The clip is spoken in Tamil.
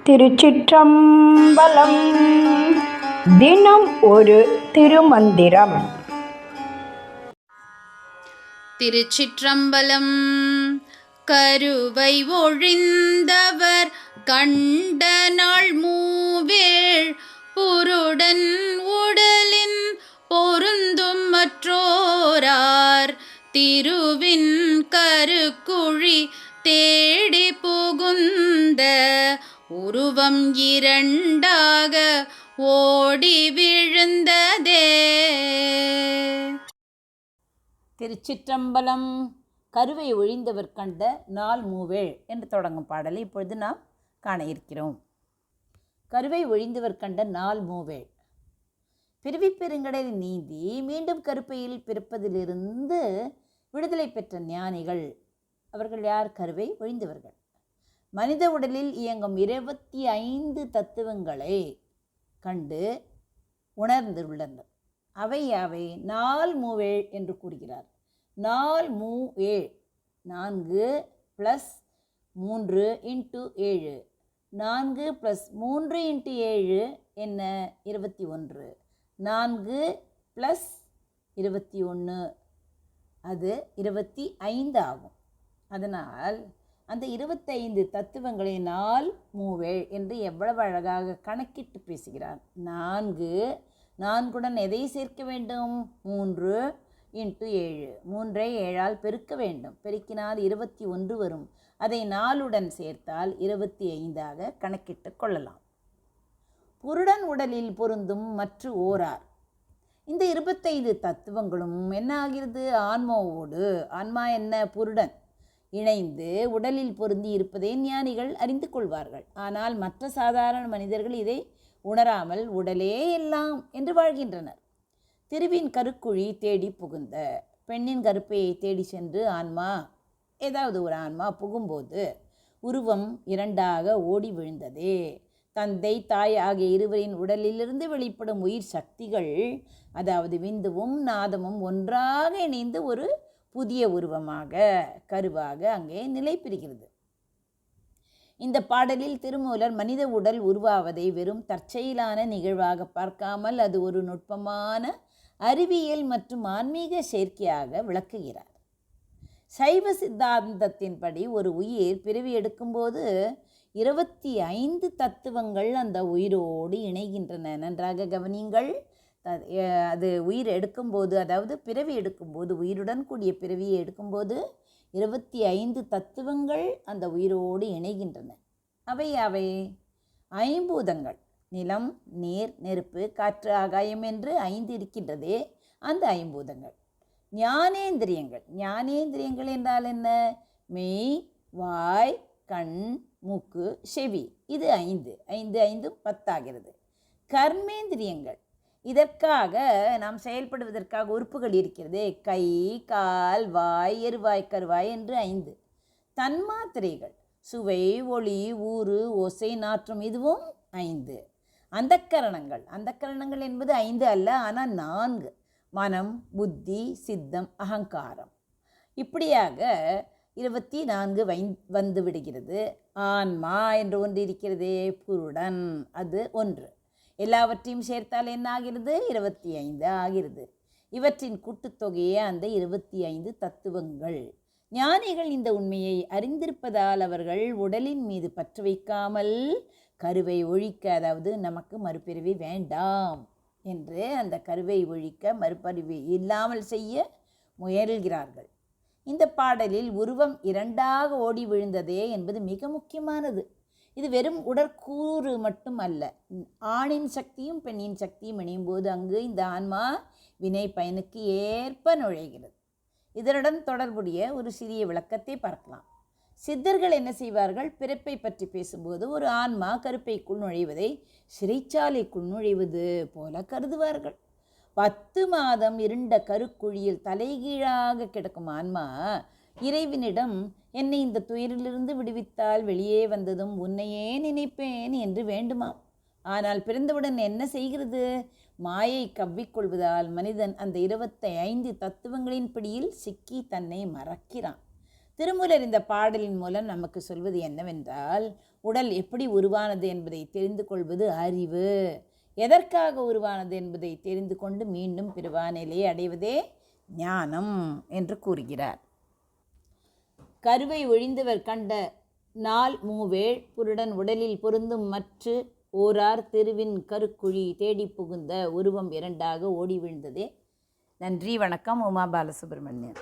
திருச்சிற்றம்பலம். தினம் ஒரு திருமந்திரம். திருச்சிற்றம்பலம். கருவை ஒழிந்தவர் கண்ட நாள் மூவேள் புருடன் உடலின் பொருந்தும் மற்றோரார் திருவின் கருக்குழி தேடி புகுந்த உருவம் இரண்டாக ஓடி விழுந்ததே. திருச்சிற்றம்பலம். கருவை ஒழிந்தவர் கண்ட நாள் மூவேள் என்று தொடங்கும் பாடலை இப்பொழுது நாம் காண இருக்கிறோம். கருவை ஒழிந்தவர் கண்ட நாள் மூவேள். பிறவி பெருங்கடலை நீந்தி மீண்டும் கருப்பையில் பிறப்பதிலிருந்து விடுதலை பெற்ற ஞானிகள். அவர்கள் யார்? கருவை ஒழிந்தவர்கள். மனித உடலில் இயங்கும் 25 தத்துவங்களை கண்டு உணர்ந்துள்ளனர். அவை யாவை? நாள் மூவேள் என்று கூறுகிறார். நாள் மூவேள் 4 + 3 × 7. 4 + 3 × 7 என்ன? 21. 4 + 21 அது 25 ஆகும். அதனால் அந்த 25 தத்துவங்களை நாள் மூவேள் என்று எவ்வளவு அழகாக கணக்கிட்டு பேசுகிறார். 4 எதை சேர்க்க வேண்டும்? 3 × 7. 3ஐ 7ஆல் பெருக்க வேண்டும். பெருக்கினால் 21 வரும். அதை 4உடன் சேர்த்தால் 25ஆக கணக்கிட்டு கொள்ளலாம். புருடன் உடலில் பொருந்தும் மற்ற ஓரார். இந்த 25 தத்துவங்களும் என்ன ஆகிறது? ஆன்மாவோடு, ஆன்மா என்ன? புருடன் இணைந்து உடலில் பொருந்தி இருப்பதை ஞானிகள் அறிந்து கொள்வார்கள். ஆனால் மற்ற சாதாரண மனிதர்கள் இதை உணராமல் உடலே எல்லாம் என்று வாழ்கின்றனர். திருவின் கருக்குழி தேடி புகுந்த, பெண்ணின் கருப்பையை தேடி சென்று ஆன்மா, ஏதாவது ஒரு ஆன்மா புகும்போது உருவம் இரண்டாக ஓடி விழுந்ததே. தந்தை தாய் ஆகிய இருவரின் உடலிலிருந்து வெளிப்படும் உயிர் சக்திகள், அதாவது விந்துவும் நாதமும் ஒன்றாக இணைந்து ஒரு புதிய உருவமாக, கருவாக அங்கே நிலை பெறுகிறது. இந்த பாடலில் திருமூலர் மனித உடல் உருவாவதை வெறும் தற்செயலான நிகழ்வாக பார்க்காமல் அது ஒரு நுட்பமான அறிவியல் மற்றும் ஆன்மீக சேர்க்கையாக விளக்குகிறார். சைவ சித்தாந்தத்தின்படி ஒரு உயிர் பிறவி எடுக்கும்போது 25 தத்துவங்கள் அந்த உயிரோடு இணைகின்றன. நன்றாக கவனியுங்கள். அது உயிர் எடுக்கும்போது, அதாவது பிறவி எடுக்கும்போது, உயிருடன் கூடிய பிறவியை எடுக்கும்போது 25 தத்துவங்கள் அந்த உயிரோடு இணைகின்றன. அவை அவை ஐம்பூதங்கள். நிலம், நீர், நெருப்பு, காற்று, ஆகாயம் என்று 5 இருக்கின்றதே, அந்த ஐம்பூதங்கள். ஞானேந்திரியங்கள். ஞானேந்திரியங்கள் என்றால் என்ன? மெய், வாய், கண், மூக்கு, செவி. இது 5. 5 5 10 ஆகிறது. கர்மேந்திரியங்கள். இதற்காக நாம் செயல்படுவதற்காக உறுப்புகள் இருக்கிறது. கை, கால், வாய், எருவாய், கருவாய் என்று 5. தன்மாத்திரைகள். சுவை, ஒளி, ஊறு, ஓசை, நாற்றம். இதுவும் 5. அந்தக்கரணங்கள். அந்தக்கரணங்கள் என்பது 5 அல்ல, ஆனால் 4. மனம், புத்தி, சித்தம், அகங்காரம். இப்படியாக 24 வந்து விடுகிறது. ஆன்மா என்று ஒன்று இருக்கிறதே, புருடன், அது 1. எல்லாவற்றையும் சேர்த்தால் என்ன ஆகிறது? 25 ஆகிறது. இவற்றின் கூட்டுத்தொகையே அந்த 25 தத்துவங்கள். ஞானிகள் இந்த உண்மையை அறிந்திருப்பதால் அவர்கள் உடலின் மீது பற்று வைக்காமல் கருவை ஒழிக்க, அதாவது நமக்கு மறுபிறவி வேண்டாம் என்று அந்த கருவை ஒழிக்க, மறுபிறவி இல்லாமல் செய்ய முயல்கிறார்கள். இந்த பாடலில் உருவம் இரண்டாக ஓடி விழுந்ததே என்பது மிக முக்கியமானது. இது வெறும் உடற்கூறு மட்டும் அல்ல. ஆணின் சக்தியும் பெண்ணின் சக்தியும் இணையும் போது அங்கு இந்த ஆன்மா வினை பயனுக்கு ஏற்ப நுழைகிறது. இதனுடன் தொடர்புடைய ஒரு சிறிய விளக்கத்தை பார்க்கலாம். சித்தர்கள் என்ன செய்வார்கள்? பிறப்பை பற்றி பேசும்போது ஒரு ஆன்மா கருப்பைக்குள் நுழைவதை சிறைச்சாலைக்குள் நுழைவது போல கருதுவார்கள். 10 மாதம் இருண்ட கருக்குழியில் தலைகீழாக கிடக்கும் ஆன்மா இறைவனிடம், என்னை இந்த துயரிலிருந்து விடுவித்தால் வெளியே வந்ததும் உன்னையே நினைப்பேன் என்று வேண்டுமாம். ஆனால் பிறந்தவுடன் என்ன செய்கிறது? மாயை கவ்விக்கொள்வதால் மனிதன் அந்த 25 தத்துவங்களின் பிடியில் சிக்கி தன்னை மறக்கிறான். திருமூலர் இந்த பாடலின் மூலம் நமக்கு சொல்வது என்னவென்றால், உடல் எப்படி உருவானது என்பதை தெரிந்து கொள்வது அறிவு. எதற்காக உருவானது என்பதை தெரிந்து கொண்டு மீண்டும் பிறவா நிலையை அடைவதே ஞானம் என்று கூறுகிறார். கருவை ஒழிந்தவர் கண்ட நாள் மூவேள் புருடன் உடலில் பொருந்தும் மற்ற ஓரார் தெருவின் கருக்குழி தேடி புகுந்த உருவம் இரண்டாக ஓடி விழுந்ததே. நன்றி, வணக்கம். உமா பாலசுப்ரமணியன்.